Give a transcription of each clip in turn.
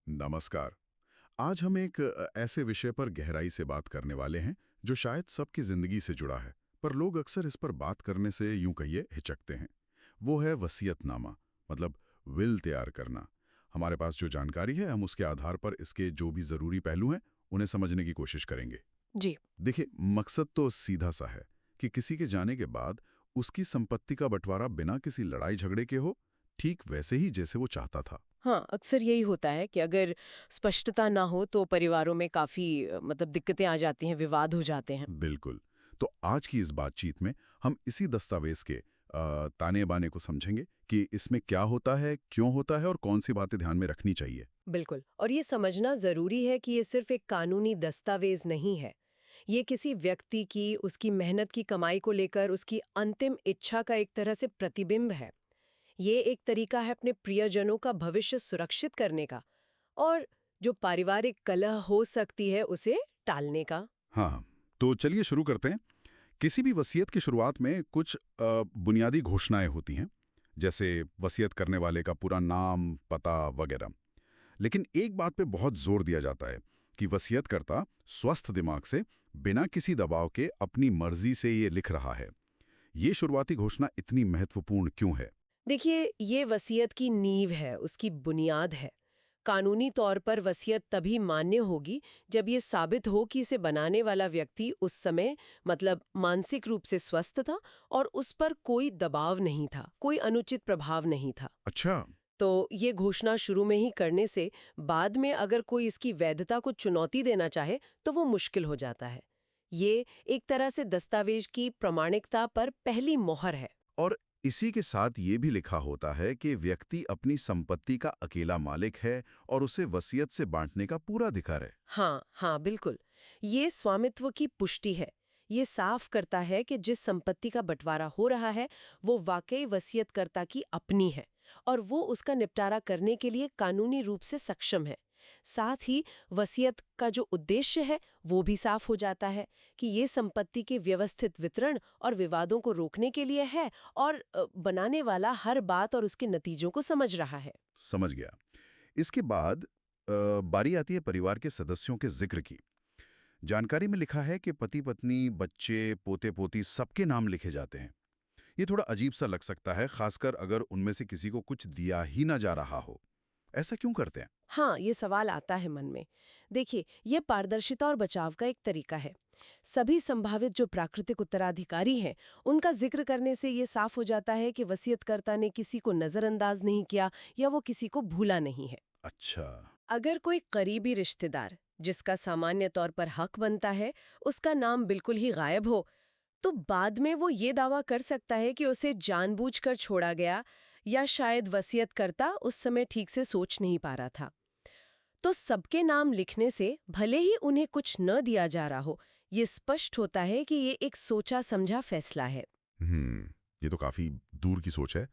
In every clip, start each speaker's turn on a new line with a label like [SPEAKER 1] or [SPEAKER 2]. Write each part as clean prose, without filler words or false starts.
[SPEAKER 1] नमस्कार। आज हम एक ऐसे विषय पर गहराई से बात करने वाले हैं जो शायद सबकी जिंदगी से जुड़ा है, पर लोग अक्सर इस पर बात करने से यूं कहिए हिचकते हैं। वो है वसीयतनामा, मतलब विल तैयार करना। हमारे पास जो जानकारी है हम उसके आधार पर इसके जो भी जरूरी पहलू हैं उन्हें समझने की कोशिश करेंगे।
[SPEAKER 2] जी,
[SPEAKER 1] देखिए, मकसद तो सीधा सा है कि किसी के जाने के बाद उसकी संपत्ति का बंटवारा बिना किसी लड़ाई झगड़े के हो, ठीक वैसे ही जैसे वो चाहता था।
[SPEAKER 2] हाँ, अक्सर यही होता है कि अगर स्पष्टता ना हो तो परिवारों में काफ़ी मतलब दिक्कतें आ जाती हैं, विवाद हो जाते हैं।
[SPEAKER 1] बिल्कुल। तो आज की इस बातचीत में हम इसी दस्तावेज के ताने बाने को समझेंगे कि इसमें क्या होता है, क्यों होता है और कौन सी बातें ध्यान में रखनी चाहिए।
[SPEAKER 2] बिल्कुल, और ये समझना ज़रूरी है कि ये सिर्फ़ एक कानूनी दस्तावेज़ नहीं है। ये किसी व्यक्ति की, उसकी मेहनत की कमाई को लेकर उसकी अंतिम इच्छा का एक तरह से प्रतिबिंब है। ये एक तरीका है अपने प्रियजनों का भविष्य सुरक्षित करने का और जो पारिवारिक कलह हो सकती है, उसे टालने का।
[SPEAKER 1] हाँ, तो चलिए शुरू करते हैं। किसी भी वसीयत की शुरुआत में कुछ बुनियादी घोषणाएं होती हैं, जैसे वसीयत करने वाले का पूरा नाम, पता वगैरह। लेकिन एक बात पे बहुत जोर दिया जाता है कि वसीयतकर्ता स्वस्थ दिमाग से, बिना किसी दबाव के अपनी मर्जी से ये लिख रहा है। ये शुरुआती घोषणा इतनी महत्वपूर्ण क्यों है?
[SPEAKER 2] देखिए, ये वसीयत की नींव है, उसकी बुनियाद है। कानूनी तौर पर वसीयत तभी मान्य होगी जब ये साबित हो कि इसे बनाने वाला व्यक्ति उस समय मतलब मानसिक रूप से स्वस्थ था और उस पर कोई दबाव नहीं था, कोई अनुचित प्रभाव नहीं था।
[SPEAKER 1] अच्छा।
[SPEAKER 2] तो ये घोषणा शुरू में ही करने से बाद में अगर कोई इसकी वैधता को चुनौती देना चाहे तो वो मुश्किल हो जाता है। ये एक तरह से दस्तावेज की प्रामाणिकता पर पहली मोहर है।
[SPEAKER 1] और इसी के साथ ये भी लिखा होता है कि व्यक्ति अपनी संपत्ति का अकेला मालिक है और उसे वसीयत से बांटने का पूरा अधिकार है।
[SPEAKER 2] हाँ हाँ, बिल्कुल। ये स्वामित्व की पुष्टि है। ये साफ करता है कि जिस संपत्ति का बंटवारा हो रहा है वो वाकई वसीयतकर्ता की अपनी है और वो उसका निपटारा करने के लिए कानूनी रूप से सक्षम है। साथ ही वसीयत का जो उद्देश्य है वो भी साफ हो जाता है कि ये संपत्ति के व्यवस्थित वितरण और विवादों को रोकने के लिए है और बनाने वाला हर बात और उसके नतीजों को समझ रहा है।
[SPEAKER 1] समझ गया। इसके बाद बारी आती है परिवार के सदस्यों के जिक्र की। जानकारी में लिखा है कि पति पत्नी, बच्चे, पोते पोती सबके नाम लिखे जाते हैं। ये थोड़ा अजीब सा लग सकता है, खासकर अगर उनमें से किसी को कुछ दिया ही ना जा रहा हो। ऐसा क्यों करते हैं?
[SPEAKER 2] हाँ, ये सवाल आता है मन में। देखिए, ये पारदर्शिता और बचाव का एक तरीका है। सभी संभावित जो प्राकृतिक उत्तराधिकारी हैं, उनका जिक्र करने से ये साफ हो जाता है कि वसीयतकर्ता ने किसी को नजरअंदाज नहीं किया या वो किसी को भूला नहीं है।
[SPEAKER 1] अच्छा।
[SPEAKER 2] अगर कोई करीबी रिश्तेदार, जिसका सामान्य तौर पर हक बनता है, उसका नाम बिल्कुल ही गायब हो, तो बाद में वो ये दावा कर सकता है कि उसे जानबूझकर छोड़ा गया या शायद वसीयतकर्ता उस समय ठीक से सोच नहीं पा रहा था। तो सबके नाम लिखने से भले ही उन्हें कुछ न दिया जा रहा हो, ये स्पष्ट होता है कि ये एक सोचा समझा फैसला है।
[SPEAKER 1] ये तो काफी दूर की सोच है।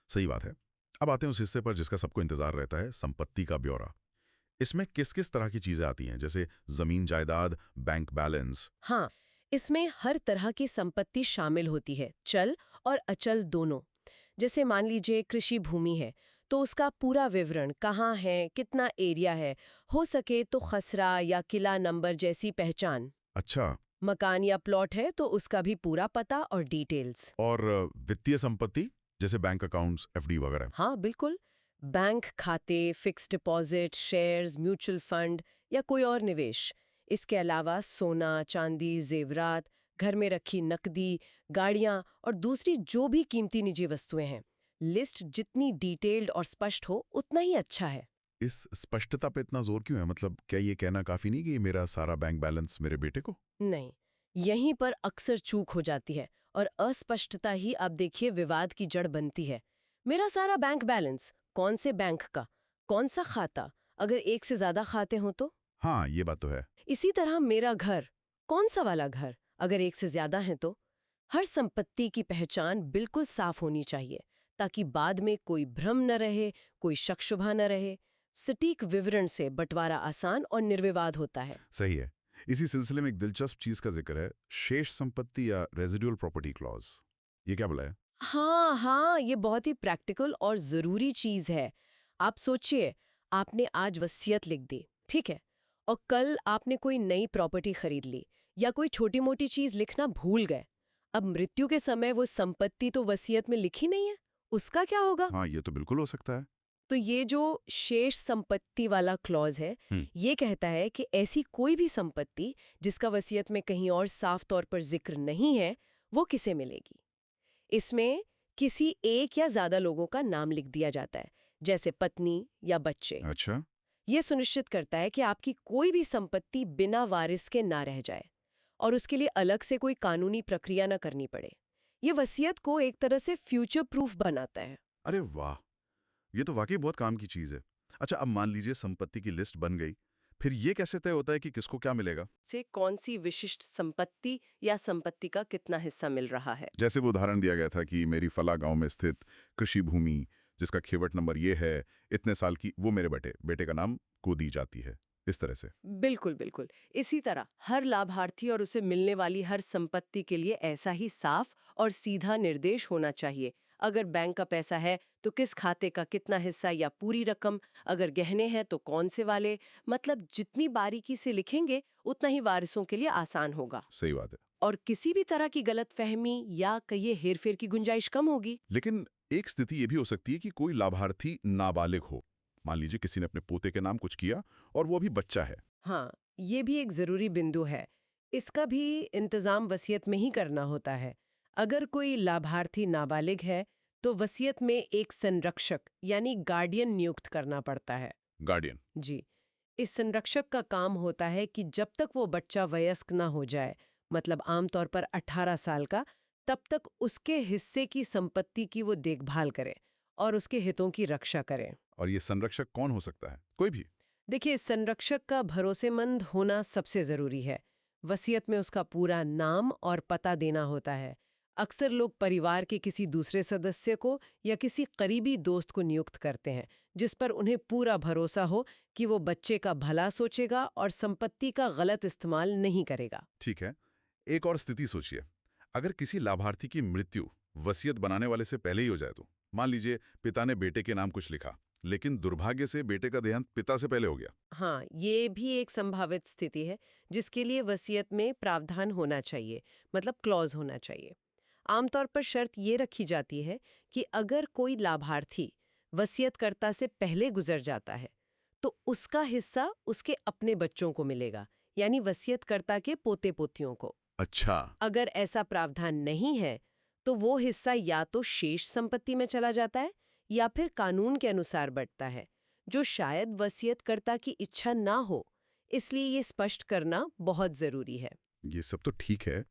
[SPEAKER 1] सही बात है। अब आते हैं उस हिस्से पर जिसका सबको इंतजार रहता है, संपत्ति का ब्यौरा। इसमें किस किस तरह की चीजें आती हैं, जैसे जमीन जायदाद, बैंक बैलेंस?
[SPEAKER 2] हाँ, इसमें हर तरह की संपत्ति शामिल होती है, चल और अचल दोनों। जैसे मान लीजिए कृषि भूमि है, तो उसका पूरा विवरण कहाँ है, कितना एरिया है, हो सके तो खसरा या किला नंबर जैसी पहचान।
[SPEAKER 1] अच्छा।
[SPEAKER 2] मकान या प्लॉट है तो उसका भी पूरा पता और डिटेल्स।
[SPEAKER 1] और वित्तीय संपत्ति, जैसे बैंक अकाउंट्स, एफडी वगैरह?
[SPEAKER 2] हाँ, बिल्कुल। बैंक खाते, fix deposit, shares, mutual fund या कोई और निवेश। इसके अलावा सोना, चांदी, जेवरात, घर में रखी नकदी, गाड़ियां और दूसरी जो भी कीमती निजी वस्तुएं हैं। लिस्ट जितनी डिटेल्ड और स्पष्ट हो, उतना ही अच्छा है।
[SPEAKER 1] इस स्पष्टता पे इतना जोर क्यों है? मतलब क्या ये कहना काफी नहीं कि ये मेरा सारा बैंक बैलेंस मेरे बेटे को?
[SPEAKER 2] नहीं, यहीं पर अक्सर चूक हो जाती है और अस्पष्टता ही आप देखिए विवाद की जड़ बनती है। मेरा सारा बैंक बैलेंस, कौन से बैंक का, कौन सा खाता, अगर एक से ज्यादा खाते हो तो?
[SPEAKER 1] हाँ, ये बात तो है।
[SPEAKER 2] इसी तरह मेरा घर, कौन सा वाला घर, अगर एक से ज्यादा है तो? हर संपत्ति की पहचान बिल्कुल साफ होनी चाहिए ताकि बाद में कोई भ्रम न रहे, कोई शक शुबा न रहे। सटीक विवरण से बंटवारा आसान और निर्विवाद होता है।
[SPEAKER 1] सही है। इसी सिलसिले में एक दिलचस्प चीज का जिक्र है, शेष संपत्ति या रेजिडुअल प्रॉपर्टी क्लॉज। ये क्या बोला है?
[SPEAKER 2] हाँ हाँ, ये बहुत ही प्रैक्टिकल और जरूरी चीज है। आप सोचिए, आपने आज वसीयत लिख दी, ठीक है, और कल आपने कोई नई प्रॉपर्टी खरीद ली या कोई छोटी-मोटी चीज लिखना भूल गए। अब मृत्यु के समय वो संपत्ति तो वसीयत में लिखी नहीं है, उसका क्या होगा?
[SPEAKER 1] हाँ, ये तो बिल्कुल हो सकता है।
[SPEAKER 2] तो ये जो शेष संपत्ति वाला क्लॉज है,
[SPEAKER 1] हम्म।
[SPEAKER 2] ये कहता है कि ऐसी कोई भी संपत्ति जिसका वसीयत में कहीं और साफ तौर पर जिक्र नहीं है, वो किसे मिलेगी। इसमें किसी एक या ज्यादा लोगों का नाम लिख दिया जाता है, जैसे पत्नी या बच्चे।
[SPEAKER 1] अच्छा।
[SPEAKER 2] ये सुनिश्चित करता है कि आपकी कोई भी संपत्ति बिना वारिस के ना रह जाए और उसके लिए अलग से कोई कानूनी प्रक्रिया ना करनी पड़े। ये वसीयत को एक तरह से फ्यूचर प्रूफ बनाता है।
[SPEAKER 1] अरे वाह! ये तो वाकई बहुत काम की चीज है। अच्छा, अब मान लीजिए संपत्ति की लिस्ट बन गई, फिर ये कैसे तय होता है कि किसको क्या मिलेगा?
[SPEAKER 2] से कौन सी विशिष्ट संपत्ति या संपत्ति का कितना हिस्सा मिल रहा है।
[SPEAKER 1] जैसे वो उदाहरण दिया गया था कि मेरी फला गांव में स्थित कृषि भूमि जिसका खेवट नंबर ये है, इतने साल की, वो मेरे बेटे बेटे का नाम को दी जाती है, इस तरह से।
[SPEAKER 2] बिल्कुल बिल्कुल। इसी तरह हर लाभार्थी और उसे मिलने वाली हर संपत्ति के लिए ऐसा ही साफ और सीधा निर्देश होना चाहिए। अगर बैंक का पैसा है तो किस खाते का कितना हिस्सा या पूरी रकम, अगर गहने हैं तो कौन से वाले। मतलब जितनी बारीकी से लिखेंगे उतना ही वारिसों के लिए आसान होगा
[SPEAKER 1] सही बात है।
[SPEAKER 2] और किसी भी तरह की गलतफहमी या कहिए हेरफेर की गुंजाइश कम होगी।
[SPEAKER 1] लेकिन एक स्थिति ये भी हो सकती है कि कोई लाभार्थी नाबालिग हो। मान लीजिए किसी ने अपने पोते के नाम कुछ किया और वो अभी बच्चा है।
[SPEAKER 2] हाँ, ये भी एक जरूरी बिंदु है। इसका भी इंतजाम वसीयत में ही करना होता है। अगर कोई लाभार्थी नाबालिग है, तो वसीयत में एक संरक्षक यानी गार्डियन नियुक्त करना पड़ता है।
[SPEAKER 1] गार्डियन।
[SPEAKER 2] जी, इस संरक्षक का काम होता है कि जब तक वो बच्चा वयस्क ना हो जाए, मतलब आमतौर पर 18 साल का, तब तक उसके हिस्से की संपत्ति की वो देखभाल करे और उसके हितों की रक्षा करे।
[SPEAKER 1] और ये संरक्षक कौन हो सकता है? कोई भी?
[SPEAKER 2] देखिए, संरक्षक का भरोसेमंद होना सबसे जरूरी है। वसीयत में उसका पूरा नाम और पता देना होता है। अक्सर लोग परिवार के किसी दूसरे सदस्य को या किसी करीबी दोस्त को नियुक्त करते हैं, जिस पर उन्हें पूरा भरोसा हो कि वो बच्चे का भला सोचेगा और संपत्ति का गलत इस्तेमाल नहीं करेगा।
[SPEAKER 1] ठीक है। एक और स्थिति सोचिए। अगर किसी लाभार्थी की मृत्यु वसीयत बनाने वाले से पहले ही हो जाए तो? मान लीजिए पिता ने बेटे के नाम कुछ लिखा, लेकिन दुर्भाग्य से बेटे का देहांत पिता से पहले हो गया।
[SPEAKER 2] हाँ, ये भी एक संभावित स्थिति है जिसके लिए वसीयत में प्रावधान होना चाहिए, मतलब क्लॉज होना चाहिए। आमतौर पर शर्त ये रखी जाती है कि अगर कोई लाभार्थी वसीयतकर्ता से पहले गुजर जाता है, तो उसका हिस्सा उसके अपने बच्चों को मिलेगा, यानी वसीयतकर्ता के पोते पोतियों को।
[SPEAKER 1] अच्छा।
[SPEAKER 2] अगर ऐसा प्रावधान नहीं है, तो वो हिस्सा या तो शेष संपत्ति में चला जाता है या फिर कानून के अनुसार बंटता है, जो शायद वसीयतकर्ता की इच्छा ना हो। इसलिए ये स्पष्ट करना बहुत जरूरी है।
[SPEAKER 1] ये सब तो ठीक है,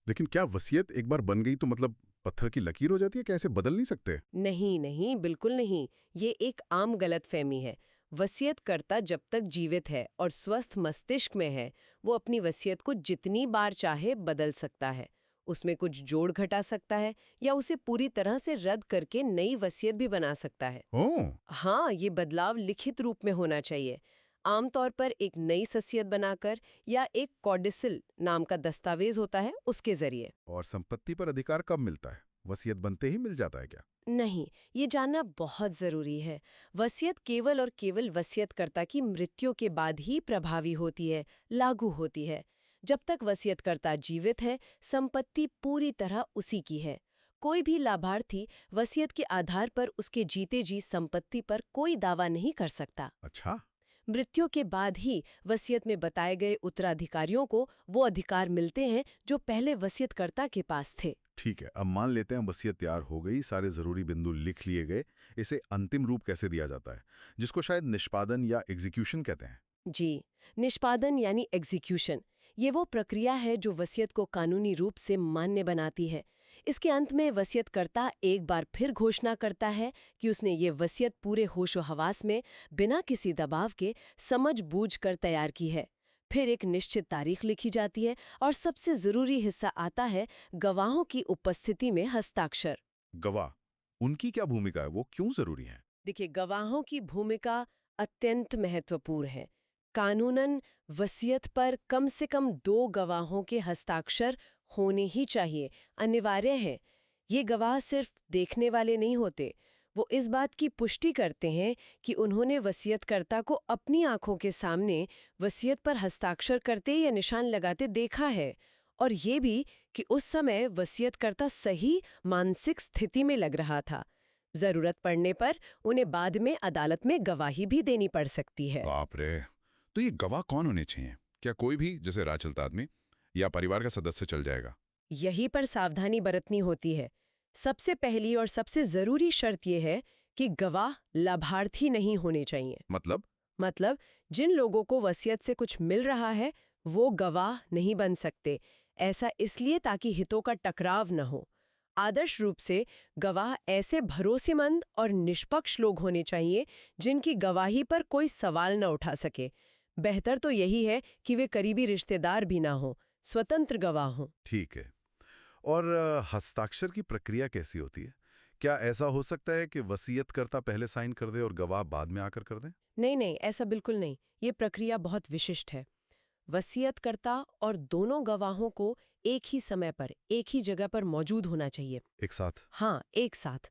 [SPEAKER 1] लेकिन क्या वसीयत एक बार बन गई तो मतलब पत्थर की लकीर हो जाती है? क्या ऐसे बदल नहीं सकते?
[SPEAKER 2] नहीं नहीं, बिल्कुल नहीं। ये एक आम गलतफहमी है। वसीयतकर्ता जब तक जीवित है और स्वस्थ मस्तिष्क में है, वो अपनी वसीयत को जितनी बार चाहे बदल सकता है। उसमें कुछ जोड़ घटा सकता है या उसे पूरी तरह से रद्द करके नई वसीयत भी बना सकता है।
[SPEAKER 1] ओह!
[SPEAKER 2] हाँ, ये बदलाव लिखित रूप में होना चाहिए। आमतौर पर एक नई ससियत बनाकर या एक कॉडिसिल नाम का दस्तावेज होता है, उसके जरिए।
[SPEAKER 1] और संपत्ति पर अधिकार कब मिलता है? वसीयत बनते ही मिल जाता है क्या?
[SPEAKER 2] नहीं, ये जानना बहुत जरूरी है। वसीयत केवल और केवल वसीयतकर्ता की मृत्यु के बाद ही प्रभावी होती है, लागू होती है। जब तक वसीयतकर्ता जीवित है, संपत्ति पूरी तरह उसी की है। कोई भी लाभार्थी वसीयत के आधार पर उसके जीते जी संपत्ति पर कोई दावा नहीं कर सकता।
[SPEAKER 1] अच्छा।
[SPEAKER 2] मृत्यु के बाद ही वसीयत में बताए गए उत्तराधिकारियों को वो अधिकार मिलते हैं जो पहले वसीयतकर्ता के पास थे।
[SPEAKER 1] ठीक है, अब मान लेते हैं वसीयत तैयार हो गई, सारे जरूरी बिंदु लिख लिए गए। इसे अंतिम रूप कैसे दिया जाता है, जिसको शायद निष्पादन या एग्जीक्यूशन कहते हैं?
[SPEAKER 2] जी, निष्पादन यानी एग्जीक्यूशन, ये वो प्रक्रिया है जो वसीयत को कानूनी रूप से मान्य बनाती है। इसके अंत में वसीयतकर्ता एक बार फिर घोषणा करता है कि उसने ये वसीयत पूरे होशो हवास में, बिना किसी दबाव के, समझ बूझ कर तैयार की है। फिर एक निश्चित तारीख लिखी जाती है और सबसे जरूरी हिस्सा आता है, गवाहों की उपस्थिति में हस्ताक्षर।
[SPEAKER 1] गवाह, उनकी क्या भूमिका है? वो क्यों जरूरी है?
[SPEAKER 2] देखिए, गवाहों की भूमिका अत्यंत महत्वपूर्ण है। कानूनन वसीयत पर कम से कम 2 गवाहों के हस्ताक्षर होने ही चाहिए, अनिवार्य है। ये गवाह सिर्फ देखने वाले नहीं होते, वो इस बात की पुष्टि करते हैं कि उन्होंने वसीयतकर्ता को अपनी आंखों के सामने वसीयत पर हस्ताक्षर करते या निशान लगाते देखा है, और ये भी कि उस समय वसीयतकर्ता सही मानसिक स्थिति में लग रहा था। जरूरत पड़ने पर उन्हें बाद में अदालत में गवाही भी देनी पड़ सकती है।
[SPEAKER 1] बाप रे। तो ये गवाह कौन होने चाहिए? क्या कोई भी, जैसे राह चलता आदमी या परिवार का सदस्य चल जाएगा?
[SPEAKER 2] यहीं पर सावधानी बरतनी होती है। सबसे पहली और सबसे जरूरी शर्त यह है कि गवाह लाभार्थी नहीं होने चाहिए।
[SPEAKER 1] मतलब?
[SPEAKER 2] मतलब जिन लोगों को वसीयत से कुछ मिल रहा है वो गवाह नहीं बन सकते। ऐसा इसलिए ताकि हितों का टकराव न हो। आदर्श रूप से गवाह ऐसे भरोसेमंद और निष्पक्ष लोग होने चाहिए जिनकी गवाही पर कोई सवाल न उठा सके। बेहतर तो यही है कि वे करीबी रिश्तेदार भी ना हो, स्वतंत्र गवाह हों।
[SPEAKER 1] ठीक है। और हस्ताक्षर की प्रक्रिया कैसी होती है? क्या ऐसा हो सकता है कि वसीयतकर्ता पहले साइन कर दे और गवाह बाद में आकर कर दे?
[SPEAKER 2] नहीं नहीं, ऐसा बिल्कुल नहीं। ये प्रक्रिया बहुत विशिष्ट है। वसीयतकर्ता और दोनों गवाहों को एक ही समय पर एक ही जगह पर मौजूद होना चाहिए।
[SPEAKER 1] एक साथ?
[SPEAKER 2] हाँ, एक साथ।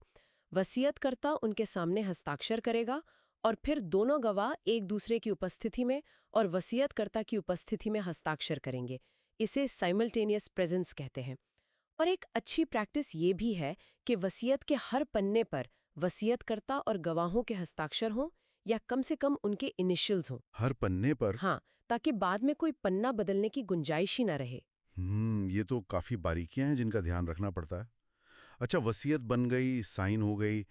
[SPEAKER 2] वसीयतकर्ता उनके सामने हस्ताक्षर करेगा और फिर दोनों गवाह एक दूसरे की उपस्थिति में और वसीयतकर्ता की उपस्थिति में हस्ताक्षर करेंगे। इसे साइमल्टेनियस प्रेजेंस कहते हैं। और एक अच्छी प्रैक्टिस ये भी है कि वसीयत के हर पन्ने पर वसीयतकर्ता और गवाहों के हस्ताक्षर हों या कम से कम उनके इनिशियल्स हों।
[SPEAKER 1] हर पन्ने पर?
[SPEAKER 2] हाँ, ताकि बाद में कोई पन्ना बदलने की गुंजाइश ही ना रहे।
[SPEAKER 1] ये तो काफी बारीकियां हैं जिनका ध्यान रखना पड़ता है। अच्छा, वसीयत बन गई, साइन हो गई,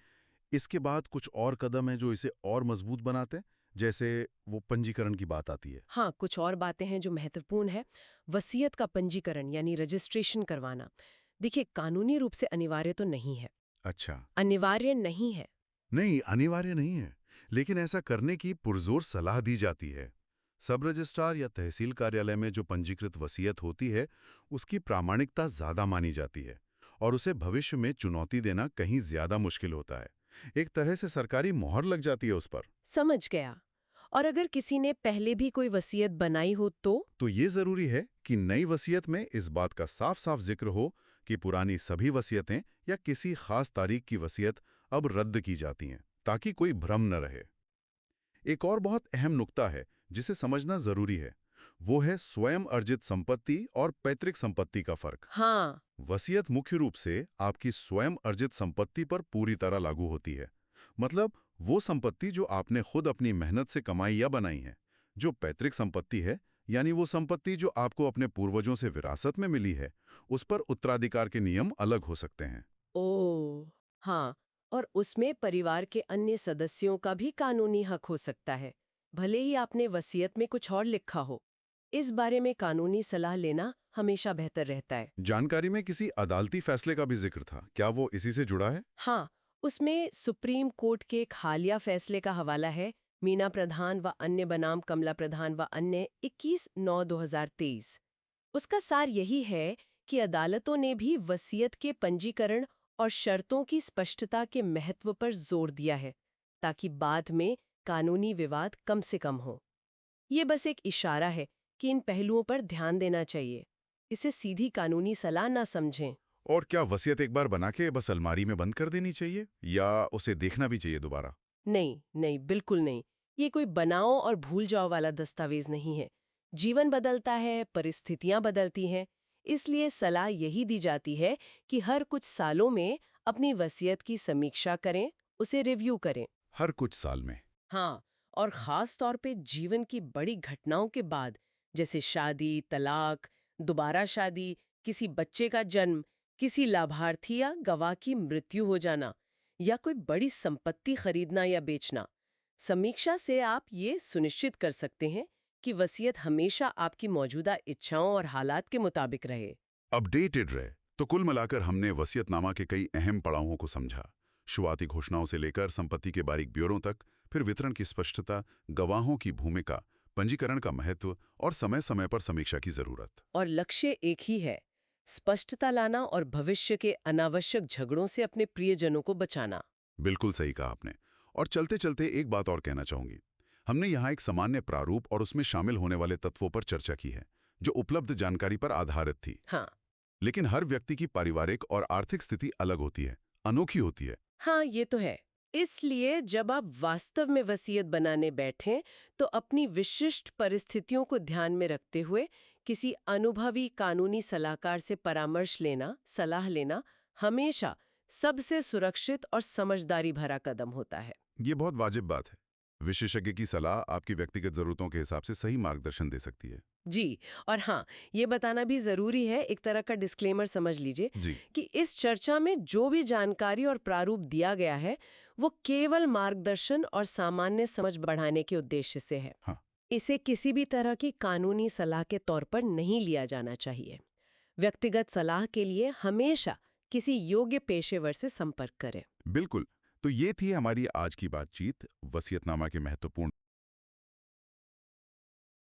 [SPEAKER 1] इसके बाद कुछ और कदम है जो इसे और मजबूत बनाते हैं? जैसे वो पंजीकरण की बात आती है।
[SPEAKER 2] हाँ, कुछ और बातें हैं जो महत्वपूर्ण है। वसीयत का पंजीकरण यानी रजिस्ट्रेशन करवाना। देखिए, कानूनी रूप से अनिवार्य तो नहीं है।
[SPEAKER 1] अच्छा।
[SPEAKER 2] अनिवार्य नहीं है।
[SPEAKER 1] नहीं, अनिवार्य नहीं है, लेकिन ऐसा करने की पुरजोर सलाह दी जाती है। सब रजिस्ट्रार या तहसील कार्यालय में जो पंजीकृत वसीयत होती है, उसकी प्रामाणिकता ज्यादा मानी जाती है और उसे भविष्य में चुनौती देना कहीं ज्यादा मुश्किल होता है। एक तरह से सरकारी मोहर लग जाती है उस पर।
[SPEAKER 2] समझ गया। और अगर किसी ने पहले भी कोई वसीयत बनाई हो
[SPEAKER 1] तो ये जरूरी है कि नई वसीयत में इस बात का साफ साफ जिक्र हो कि पुरानी सभी वसीयतें या किसी खास तारीख की वसीयत अब रद्द की जाती हैं, ताकि कोई भ्रम न रहे। एक और बहुत अहम नुक्ता है जिसे समझना जरूरी है, वो है स्वयं अर्जित संपत्ति और पैतृक संपत्ति का फर्क।
[SPEAKER 2] हाँ।
[SPEAKER 1] वसीयत मुख्य रूप से आपकी स्वयं अर्जित संपत्ति पर पूरी तरह लागू होती है। मतलब वो संपत्ति जो आपने खुद अपनी मेहनत से कमाई या बनाई है। जो पैतृक संपत्ति है, यानी वो संपत्ति जो आपको अपने पूर्वजों से विरासत में मिली है, उस पर उत्तराधिकार के नियम अलग हो सकते हैं।
[SPEAKER 2] ओह, हाँ। और उसमें परिवार के अन्य सदस्यों का भी कानूनी हक हो सकता है, भले ही आपने वसीयत में कुछ और लिखा हो। इस बारे में कानूनी सलाह लेना हमेशा बेहतर रहता है।
[SPEAKER 1] जानकारी में किसी अदालती फैसले का भी जिक्र था, क्या वो इसी से जुड़ा है?
[SPEAKER 2] हाँ, उसमें सुप्रीम कोर्ट के एक हालिया फैसले का हवाला है, मीना प्रधान व अन्य बनाम कमला प्रधान व अन्य 21/9/2023। उसका सार यही है कि अदालतों ने भी वसीयत के पंजीकरण और शर्तों की स्पष्टता के महत्व पर जोर दिया है, ताकि बाद में कानूनी विवाद कम से कम हो। ये बस एक इशारा है कि इन पहलुओं पर ध्यान देना चाहिए। इसे सीधी कानूनी सलाह ना समझें।
[SPEAKER 1] और क्या वसीयत एक बार बना के बस अलमारी में बंद कर देनी चाहिए या उसे देखना भी चाहिए दोबारा?
[SPEAKER 2] नहीं नहीं, बिल्कुल नहीं। ये कोई बनाओ और भूल जाओ वाला दस्तावेज नहीं है। जीवन बदलता है, परिस्थितियां बदलती हैं। इसलिए सलाह यही दी जाती है कि हर कुछ सालों में अपनी वसीयत की समीक्षा करें, उसे रिव्यू करें।
[SPEAKER 1] हर कुछ साल में?
[SPEAKER 2] हाँ, और खास तौर पे जीवन की बड़ी घटनाओं के बाद, जैसे शादी, तलाक, दोबारा शादी, किसी बच्चे का जन्म, किसी लाभार्थी या गवाह की मृत्यु हो जाना, या कोई बड़ी संपत्ति खरीदना या बेचना। समीक्षा से आप ये सुनिश्चित कर सकते हैं कि वसीयत हमेशा आपकी मौजूदा इच्छाओं और हालात के मुताबिक रहे।
[SPEAKER 1] अपडेटेड रहे। तो कुल मिलाकर हमने वसीयतनामा के कई अहम पड़ावों को समझा। शुरुआती घोषणाओं से लेकर संपत्ति के बारीक ब्यौरों तक, फिर वितरण की स्पष्टता, गवाहों की भूमिका, पंजीकरण का महत्व और समय समय पर समीक्षा की जरूरत।
[SPEAKER 2] और लक्ष्य एक ही है, स्पष्टता लाना और भविष्य के अनावश्यक झगड़ों से अपने प्रियजनों को बचाना।
[SPEAKER 1] बिल्कुल सही कहा आपने। और चलते चलते एक बात और कहना चाहूंगी। हमने यहाँ एक सामान्य प्रारूप और उसमें शामिल होने वाले तत्वों पर चर्चा की है, जो उपलब्ध जानकारी पर आधारित थी।
[SPEAKER 2] हाँ।
[SPEAKER 1] लेकिन हर व्यक्ति की पारिवारिक और आर्थिक स्थिति अलग होती है, अनोखी होती है।
[SPEAKER 2] हाँ, ये तो है। इसलिए जब आप वास्तव में वसीयत बनाने बैठें, तो अपनी विशिष्ट परिस्थितियों को ध्यान में रखते हुए किसी अनुभवी कानूनी सलाहकार से परामर्श लेना, सलाह लेना हमेशा सबसे सुरक्षित और समझदारी भरा कदम होता है।
[SPEAKER 1] ये बहुत वाजिब बात है। विशेषज्ञ की सलाह आपकी व्यक्तिगत ज़रूरतों के हिसाब से सही मार्गदर्शन दे सकती है।
[SPEAKER 2] जी, और हाँ, ये बताना भी ज़रूरी है, एक तरह का डिस्क्लेमर समझ लीजिए,
[SPEAKER 1] जी।
[SPEAKER 2] कि इस चर्चा में जो भी जानकारी और प्रारूप दिया गया है, वो केवल मार्गदर्शन और सामान्य समझ बढ़ाने के उद्देश्य से है।
[SPEAKER 1] हाँ।
[SPEAKER 2] इसे किसी भी तरह की कानूनी सलाह के तौर पर नहीं लिया जाना चाहिए। व्यक्तिगत सलाह के लिए हमेशा किसी योग्य पेशेवर से संपर्क करें।
[SPEAKER 1] बिल्कुल। तो ये थी हमारी आज की बातचीत वसीयतनामा के महत्वपूर्ण